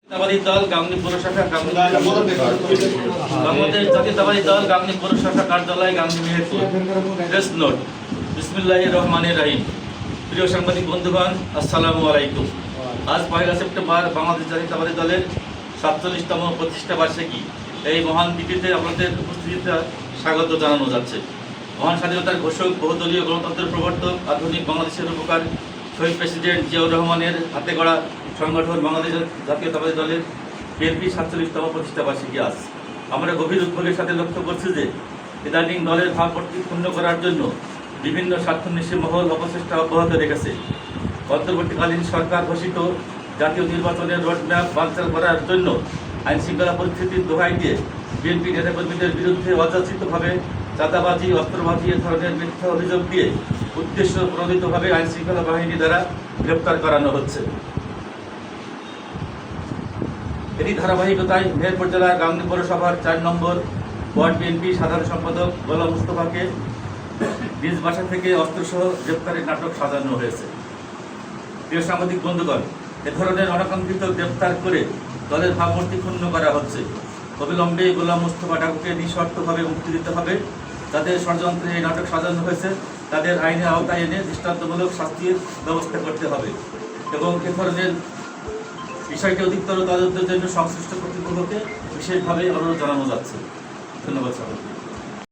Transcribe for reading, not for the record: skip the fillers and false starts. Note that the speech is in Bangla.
জাতীয়তাবাদী দল গাংনী পৌর শাখা বাংলাদেশ জাতীয়তাবাদী দল গাংনী পৌর শাখা কার্যালয় গাংনী মেহেরপুর। Press note. বিসমিল্লাহির রহমানির রহিম। প্রিয় সাংবাদিক বন্ধুগণ, আসসালামু আলাইকুম। আজ 1 সেপ্টেম্বর বাংলাদেশ জাতীয়তাবাদী দলের 47তম প্রতিষ্ঠা বার্ষিকী। এই মহান দিবসে আপনাদের উপস্থিতিতে স্বাগত জানানো যাচ্ছে। মহান স্বাধীনতার ঘোষক, বহুদলীয় গণতন্ত্রের প্রবর্তক, আধুনিক বাংলাদেশের উপকার শহীদ প্রেসিডেন্ট জিয়াউর রহমানের হাতে গড়া সংগঠন বাংলাদেশ জাতীয়তাবাদী দলের বিএনপি 47তম প্রতিষ্ঠা বার্ষিকী আজ। আমরা গভীর উদ্বেগের সাথে লক্ষ্য করছি যে ইদানিং দলের ভাবমূর্তি ক্ষুণ্ণ করার জন্য বিভিন্ন স্বার্থন্বেষী মহল অপচেষ্টা অব্যাহত রেখেছে। অন্তর্বর্তীকালীন সরকার ঘোষিত জাতীয় নির্বাচনের রোডম্যাপ বানচাল করার জন্য আইন শৃঙ্খলা পরিস্থিতির দোহাই দিয়ে বিএনপি নেতাকর্মীদের বিরুদ্ধে অযাচিতভাবে চাঁদাবাজি, অস্ত্রবাজি এ ধরনের মিথ্যা অভিযোগ দিয়ে উদ্দেশ্য প্রণোদিতভাবে আইন শৃঙ্খলা বাহিনী দ্বারা গ্রেপ্তার করানো হচ্ছে। এরই ধারাবাহিকতায় মেহেরপুর জেলার গাংনী পৌরসভার 4 নম্বর ওয়ার্ড বিএনপি সাধারণ সম্পাদক গোলাম মুস্তফাকে নিজ বাসা থেকে অস্ত্রসহ গ্রেপ্তারের নাটক সাজানো হয়েছে। প্রিয় সাংবাদিক বন্ধুগণ, এ ধরনের অনাকাঙ্ক্ষিত গ্রেপ্তার করে দলের ভাবমূর্তি ক্ষুণ্ণ করা হচ্ছে। অবিলম্বে গোলাম মুস্তফা ডাকুকে নিঃশর্তভাবে মুক্তি দিতে হবে। যাদের ষড়যন্ত্রে এই নাটক সাজানো হয়েছে তাদের আইনের আওতায় এনে দৃষ্টান্তমূলক শাস্তির ব্যবস্থা করতে হবে এবং এ ধরনের বিষয়টি অধিকতর তদন্তের জন্য সংশ্লিষ্ট কর্তৃপক্ষকে বিশেষভাবে অনুরোধ জানানো যাচ্ছে। ধন্যবাদ সকলকে।